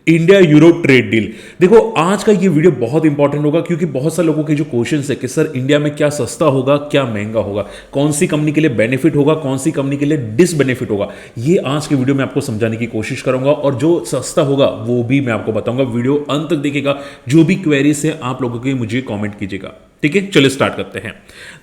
India Europe trade deal. देखो आज का ये वीडियो बहुत इंपॉर्टेंट होगा क्योंकि बहुत सारे लोगों के जो क्वेश्चंस है कि सर इंडिया में क्या सस्ता होगा क्या महंगा होगा, कौन सी कंपनी के लिए बेनिफिट होगा कौन सी कंपनी के लिए डिसबेनिफिट होगा, ये आज के वीडियो में आपको समझाने की कोशिश करूंगा। और जो सस्ता होगा वो भी मैं आपको बताऊंगा। वीडियो अंत तक देखिएगा। जो भी क्वेरीज है आप लोगों की मुझे कॉमेंट कीजिएगा। ठीक है, चलिए स्टार्ट करते हैं।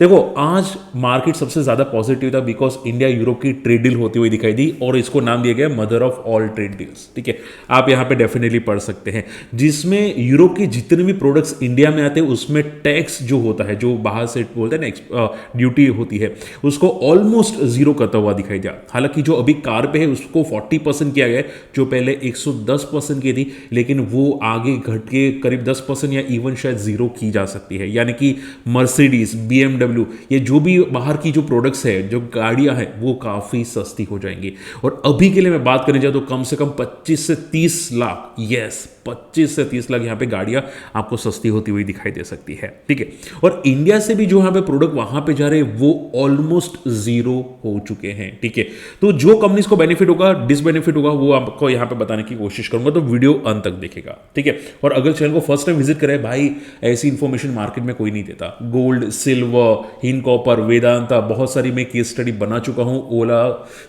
देखो आज मार्केट सबसे ज्यादा पॉजिटिव था बिकॉज इंडिया यूरोप की ट्रेड डील होती हुई दिखाई दी और इसको नाम दिया गया mother of all trade deals. ठीक है, आप यहां पे डेफिनेटली पढ़ सकते हैं, जिसमें यूरोप के जितने भी प्रोडक्ट्स इंडिया में आते हैं उसमें टैक्स जो होता है, जो बाहर से बोलते हैं ना ड्यूटी होती है, उसको ऑलमोस्ट जीरो करता हुआ दिखाई दिया। हालांकि जो अभी कार पे है उसको 40% किया गया है, जो पहले 110% की थी, लेकिन वो आगे घट के करीब 10% या इवन शायद जीरो की जा सकती है। यानी कि मर्सिडीज, BMW, ये जो भी बाहर की जो प्रोडक्ट्स है, जो गाड़ियां हैं, वो काफी सस्ती हो जाएंगी। और अभी के लिए मैं बात करने जाऊं तो कम से कम 25 से 30 लाख, यस 25 से 30 लाख यहां पे गाड़ियां आपको सस्ती होती हुई दिखाई दे सकती है। ठीक है, और इंडिया से भी जो यहां पे प्रोडक्ट वहां पे जा रहे हैं वो ऑलमोस्ट जीरो हो चुके हैं। ठीक है, तो जो कंपनीज को बेनिफिट होगा डिसबेनिफिट होगा वो आपको यहां पे बताने की कोशिश करूंगा, तो वीडियो अंत तक देखेगा। ठीक है, और अगर चैनल को फर्स्ट टाइम विजिट करें, भाई ऐसी इंफॉर्मेशन मार्केट में कोई नहीं देता। गोल्ड, सिल्वर, हिन कॉपर, वेदांता, बहुत सारी मैं केस स्टडी बना चुका हूं ओला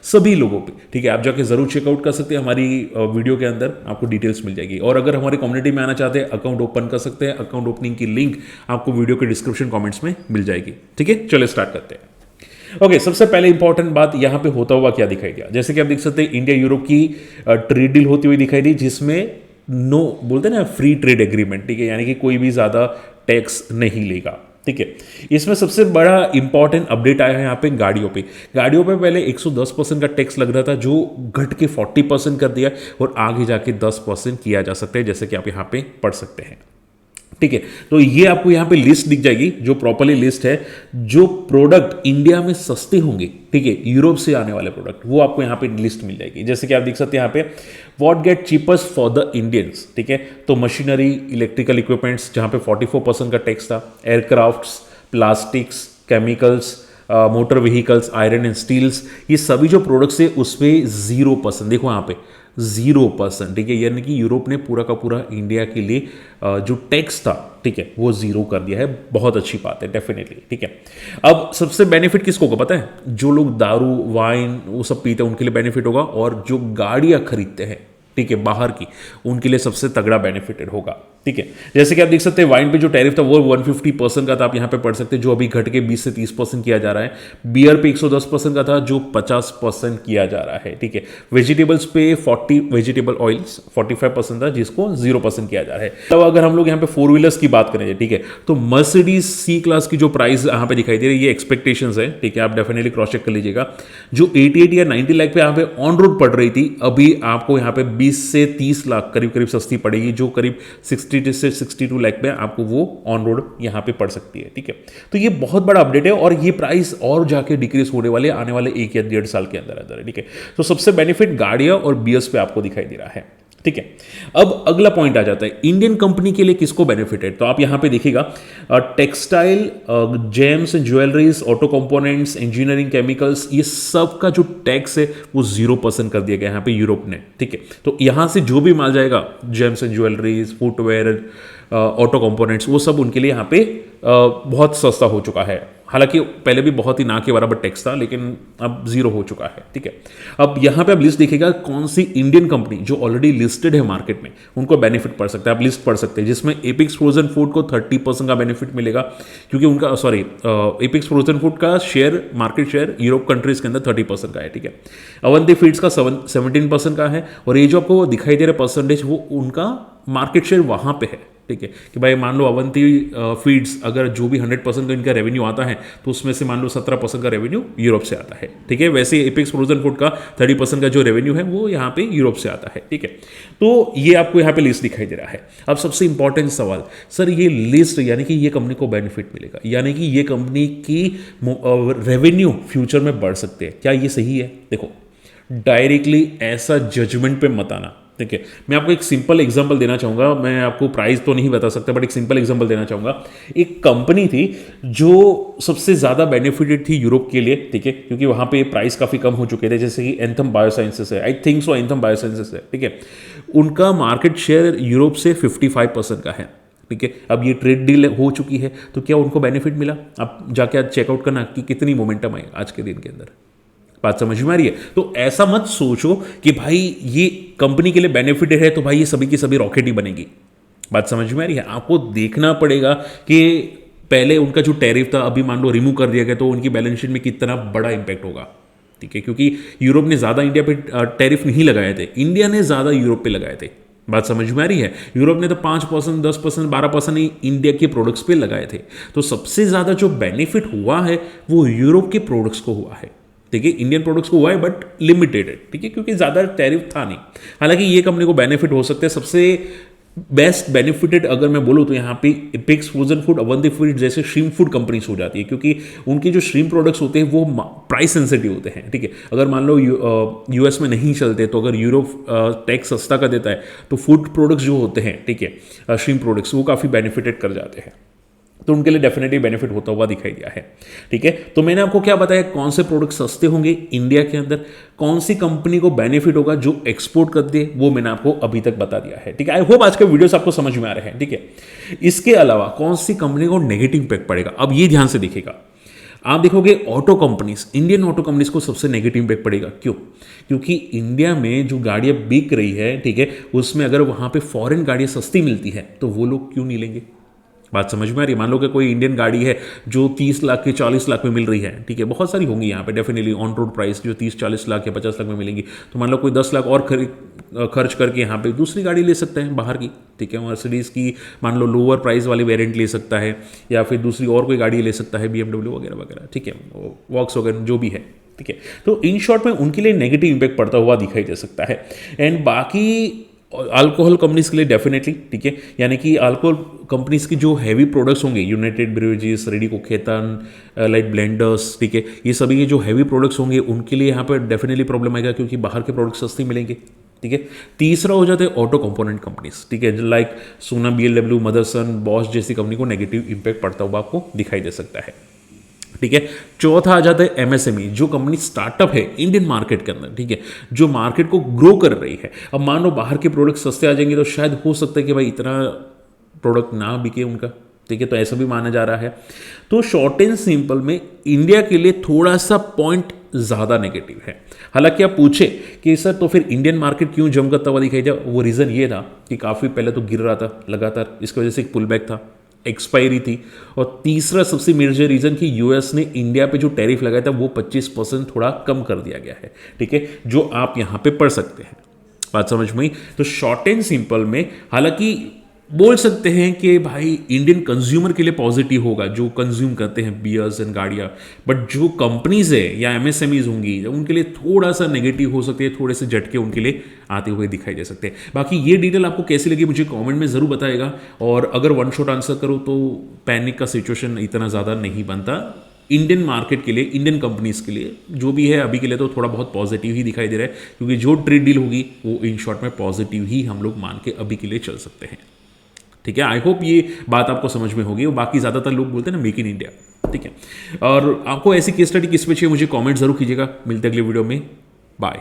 सभी लोगों पे। ठीक है, आप जाके जरूर चेकआउट कर सकते हैं, हमारी वीडियो के अंदर आपको डिटेल्स मिल जाएगी। और अगर हमारी कम्युनिटी में आना चाहते हैं, अकाउंट ओपन कर सकते हैं। अकाउंट ओपनिंग की लिंक आपको वीडियो के डिस्क्रिप्शन कमेंट्स में मिल जाएगी। ठीक है, चलिए स्टार्ट करते हैं। ओके, सबसे पहले इंपॉर्टेंट बात यहां पे होता हुआ क्या दिखाई दिया, जैसे कि आप देख सकते हैं इंडिया यूरोप की ट्रेड डील होती हुई दिखाई दी, जिसमें नो बोलते हैं ना फ्री ट्रेड एग्रीमेंट। ठीक है, यानी कि कोई भी ज्यादा टैक्स नहीं लेगा। ठीक है, इसमें सबसे बड़ा इंपॉर्टेंट अपडेट आया है यहाँ पे गाड़ियों पे। गाड़ियों पे पहले 110% का टैक्स लग रहा था, जो घट के 40% कर दिया और आगे जाके 10% किया जा सकता है, जैसे कि आप यहाँ पे पढ़ सकते हैं। ठीक है, तो ये आपको यहां पे लिस्ट दिख जाएगी, जो प्रॉपरली लिस्ट है, जो प्रोडक्ट इंडिया में सस्ते होंगे, ठीक है, यूरोप से आने वाले प्रोडक्ट, वो आपको यहां पे लिस्ट मिल जाएगी। जैसे कि आप देख सकते हैं यहां पे what get cheapest for the Indians. ठीक है, तो मशीनरी, इलेक्ट्रिकल इक्विपमेंट्स जहां पे 44% का टैक्स था, aircrafts, plastics, chemicals, motor vehicles, iron and steels, ये सभी जो प्रोडक्ट्स है उस पर 0%, देखो यहाँ पे 0%। ठीक है, यानी कि यूरोप ने पूरा का पूरा इंडिया के लिए जो टैक्स था, ठीक है, वो जीरो कर दिया है। बहुत अच्छी बात है डेफिनेटली। ठीक है, अब सबसे बेनिफिट किसको होगा पता है? जो लोग दारू, वाइन वो सब पीते हैं उनके लिए बेनिफिट होगा, और जो गाड़ियां खरीदते हैं, ठीक है, बाहर की, उनके लिए सबसे तगड़ा बेनिफिटेड होगा। ठीक है, जैसे कि आप देख सकते हैं वाइन पे जो टैरिफ था वो 150% का था, आप यहां पे पढ़ सकते हैं, जो अभी घट के 20 से 30% किया जा रहा है। बियर पे 110% का था, जो 50% किया जा रहा है। ठीक है, वेजिटेबल्स पे 40, वेजिटेबल ऑयल्स 45% था, जिसको 0% किया जा रहा है। तब अगर हम लोग यहाँ पे फोर व्हीलर्स की बात करें, ठीक है, तो मर्सिडीज सी क्लास की जो प्राइस यहाँ पे दिखाई दे रही है, ये एक्सपेक्टेशंस है। ठीक है, आप डेफिनेटली क्रॉस चेक कर लीजिएगा। जो 88 या 90 लाख पे यहाँ पे ऑन रोड पड़ रही थी, अभी आपको यहाँ पे 20 से 30 लाख करीब करीब सस्ती पड़ेगी, जो करीब 60 से 62 लाख पे आपको वो ऑन रोड यहां पे पड़ सकती है। ठीक है, तो ये बहुत बड़ा अपडेट है और ये प्राइस और जाके डिक्रीज होने वाले आने वाले 1 या 1.5 साल के अंदर अंदर है। ठीक है, तो सबसे बेनिफिट गाड़ियां और बीएस पे आपको दिखाई दे रहा है। ठीक है, अब अगला पॉइंट आ जाता है इंडियन कंपनी के लिए किसको बेनिफिट है। तो आप यहां पे देखिएगा textile, James and jewelleries, auto components, engineering, chemicals, ये सब का जो टैक्स है वो 0% कर दिया गया यहां पे यूरोप ने। ठीक है, तो यहां से जो भी माल जाएगा, James and jewelleries, footwear, auto components, वो सब उनके लिए यहाँ पे बहुत सस्ता हो चुका है। हालांकि पहले भी बहुत ही ना के बराबर टैक्स था, लेकिन अब जीरो हो चुका है। ठीक है, अब यहाँ पे आप लिस्ट देखिएगा कौन सी इंडियन कंपनी जो ऑलरेडी लिस्टेड है मार्केट में, उनको बेनिफिट पड़ सकता है। आप लिस्ट पढ़ सकते हैं, जिसमें एपिक्स फ्रोजन फूड को 30% का बेनिफिट मिलेगा, क्योंकि उनका एपिक्स फ्रोजन फूड का share, market share Europe countries के अंदर 30% का है। ठीक है, अवंती फीड्स का 17% का है, और ये जो आपको दिखाई दे रहा है परसेंटेज, वो उनका मार्केट शेयर वहां पे है। ठीक है, कि भाई मान लो अवंती फीड्स अगर जो भी 100% का इनका रेवेन्यू आता है, तो उसमें से मान लो 17% का रेवेन्यू यूरोप से आता है। ठीक है, वैसे एपिक्स फ्रोजन फूड का 30% का जो रेवेन्यू है वो यहाँ पे यूरोप से आता है। ठीक है, तो ये आपको यहाँ पे लिस्ट दिखाई दे रहा है। अब सबसे इंपॉर्टेंट सवाल, सर ये लिस्ट यानी कि ये कंपनी को बेनिफिट मिलेगा, यानी कि ये कंपनी की रेवेन्यू फ्यूचर में बढ़ सकते हैं, क्या ये सही है? देखो, डायरेक्टली ऐसा जजमेंट पे मत आना। ठीक है, मैं आपको एक सिंपल एग्जांपल देना चाहूंगा। मैं आपको प्राइस तो नहीं बता सकता, बट एक सिंपल एग्जांपल देना चाहूंगा। एक कंपनी थी जो सबसे ज्यादा बेनिफिटेड थी यूरोप के लिए। ठीक है, क्योंकि वहां पे प्राइस काफी कम हो चुके थे, जैसे कि एंथम बायोसाइंसेस है, I think so anthem biosciences है। ठीक है, उनका मार्केट शेयर यूरोप से 55% का है। ठीक है, अब ये ट्रेड डील हो चुकी है तो क्या उनको बेनिफिट मिला? आप जाके आज चेकआउट करना कि कितनी मोमेंटम आई आज के दिन के अंदर। बात समझ में आ रही है? तो ऐसा मत सोचो कि भाई ये कंपनी के लिए बेनिफिट है तो भाई ये सभी की सभी रॉकेट ही बनेगी। बात समझ में आ रही है? आपको देखना पड़ेगा कि पहले उनका जो टैरिफ था अभी मान लो रिमूव कर दिया गया तो उनकी बैलेंस शीट में कितना बड़ा इंपैक्ट होगा। ठीक है, क्योंकि यूरोप ने ज़्यादा इंडिया पे टैरिफ नहीं लगाए थे, इंडिया ने ज़्यादा यूरोप पे लगाए थे। बात समझ में आ रही है? यूरोप ने तो 5%, 10%, 12% ही इंडिया के प्रोडक्ट्स पे लगाए थे। तो सबसे ज़्यादा जो बेनिफिट हुआ है वो यूरोप के प्रोडक्ट्स को हुआ है। ठीक है, इंडियन प्रोडक्ट्स को हुआ है बट लिमिटेड है। ठीक है, क्योंकि ज़्यादा टैरिफ था नहीं। हालांकि ये कंपनी को बेनिफिट हो सकते हैं। सबसे बेस्ट बेनिफिटेड अगर मैं बोलूँ तो यहाँ पे Apex frozen food, Avanti food जैसे श्रीम फूड कंपनीज हो जाती है, क्योंकि उनके जो श्रीम प्रोडक्ट्स होते हैं वो प्राइस सेंसिटिव होते हैं। ठीक है, अगर मान लो यूएस में नहीं चलते तो अगर यूरोप टैक्स सस्ता कर देता है तो फूड प्रोडक्ट्स जो होते हैं, ठीक है, श्रीम प्रोडक्ट्स, वो काफ़ी बेनिफिटेड कर जाते हैं। तो उनके लिए डेफिनेटली बेनिफिट होता हुआ दिखाई दिया है। ठीक है, तो मैंने आपको क्या बताया, कौन से प्रोडक्ट सस्ते होंगे इंडिया के अंदर, कौन सी कंपनी को बेनिफिट होगा जो एक्सपोर्ट करती है, वो मैंने आपको अभी तक बता दिया है। ठीक है, आई होप आज के वीडियोस आपको समझ में आ रहे हैं। ठीक है, इसके अलावा कौन सी कंपनी को नेगेटिव इम्पैक्ट पड़ेगा, अब ये ध्यान से देखिएगा। आप देखोगे auto companies, Indian auto companies को सबसे नेगेटिव इम्पैक्ट पड़ेगा। क्यों? क्योंकि इंडिया में जो गाड़ियां बिक रही है, ठीक है, उसमें अगर वहां पे फॉरेन गाड़ियां सस्ती मिलती है तो वो लोग क्यों नहीं लेंगे? बात समझ में आ रही है? मान लो कि कोई इंडियन गाड़ी है जो 30 लाख की 40 लाख में मिल रही है। ठीक है, बहुत सारी होंगी यहाँ पे डेफिनेटली ऑन रोड प्राइस जो 30-40 लाख या 50 लाख में मिलेंगी। तो मान लो कोई 10 लाख और खर्च करके यहाँ पे दूसरी गाड़ी ले सकता है बाहर की। ठीक है, मर्सिडीज़ की मान लो लोअर प्राइस वाली वेरिएंट ले सकता है, या फिर दूसरी और कोई गाड़ी ले सकता है, BMW वगैरह वगैरह। ठीक है, वॉक्स वगैरह जो भी है। ठीक है, तो इन शॉर्ट में उनके लिए नेगेटिव इंपैक्ट पड़ता हुआ दिखाई दे सकता है। एंड बाकी अल्कोहल कंपनीज के लिए डेफिनेटली, ठीक है, यानी कि अल्कोहल कंपनीज की जो हैवी प्रोडक्ट्स होंगे, United Breweries, Radico Khaitan, like blenders, ठीक है, ये सभी के जो हैवी प्रोडक्ट्स होंगे उनके लिए यहाँ पर डेफिनेटली प्रॉब्लम आएगा, क्योंकि बाहर के प्रोडक्ट्स सस्ते मिलेंगे। ठीक है, तीसरा हो जाते हैं ऑटो कंपोनेंट कंपनीज। ठीक है, लाइक सोना, BLW, मदरसन, बॉश जैसी कंपनी को नेगेटिव इंपैक्ट पड़ता हुआ आपको दिखाई दे सकता है। ठीक है, चौथा आ जाता है MSME, जो कंपनी स्टार्टअप है इंडियन मार्केट के अंदर। ठीक है, जो मार्केट को ग्रो कर रही है। अब मान लो बाहर के प्रोडक्ट सस्ते आ जाएंगे तो शायद हो सकता है कि भाई इतना प्रोडक्ट ना बिके उनका। ठीक है, तो ऐसा भी माना जा रहा है। तो शॉर्ट एंड सिंपल में इंडिया के लिए थोड़ा सा पॉइंट ज़्यादा नेगेटिव है। हालांकि आप पूछे कि सर तो फिर इंडियन मार्केट क्यों जम करता हुआ दिखाई दिया, वो रीज़न ये था कि काफ़ी पहले तो गिर रहा था लगातार, इसकी वजह से एक पुल बैक था, एक्सपायरी थी। और तीसरा सबसे मेजर रीजन कि यूएस ने इंडिया पे जो टैरिफ लगाया था वो 25% थोड़ा कम कर दिया गया है। ठीक है, जो आप यहां पे पढ़ सकते हैं। बात समझ में आई? तो शॉर्ट एंड सिंपल में हालांकि बोल सकते हैं कि भाई इंडियन कंज्यूमर के लिए पॉजिटिव होगा जो कंज्यूम करते हैं बियर्स एंड गाड़ियाँ, बट जो कंपनीज है या MSMEs होंगी उनके लिए थोड़ा सा नेगेटिव हो सकते हैं, थोड़े से झटके उनके लिए आते हुए दिखाई दे सकते हैं। बाकी ये डिटेल आपको कैसी लगी मुझे कमेंट में ज़रूर बताएगा, और अगर वन शॉट आंसर करो तो पैनिक का सिचुएशन इतना ज़्यादा नहीं बनता। इंडियन मार्केट के लिए, इंडियन कंपनीज के लिए जो भी है अभी के लिए तो थोड़ा बहुत पॉजिटिव ही दिखाई दे रहा है, क्योंकि जो ट्रेड डील होगी वो इन शॉर्ट में पॉजिटिव ही हम लोग मान के अभी के लिए चल सकते हैं। ठीक है, आई होप ये बात आपको समझ में होगी। और बाकी ज़्यादातर लोग बोलते हैं ना मेक इन इंडिया। ठीक है, और आपको ऐसी केस स्टडी किस पे चाहिए मुझे कमेंट जरूर कीजिएगा। मिलते अगले वीडियो में, बाय।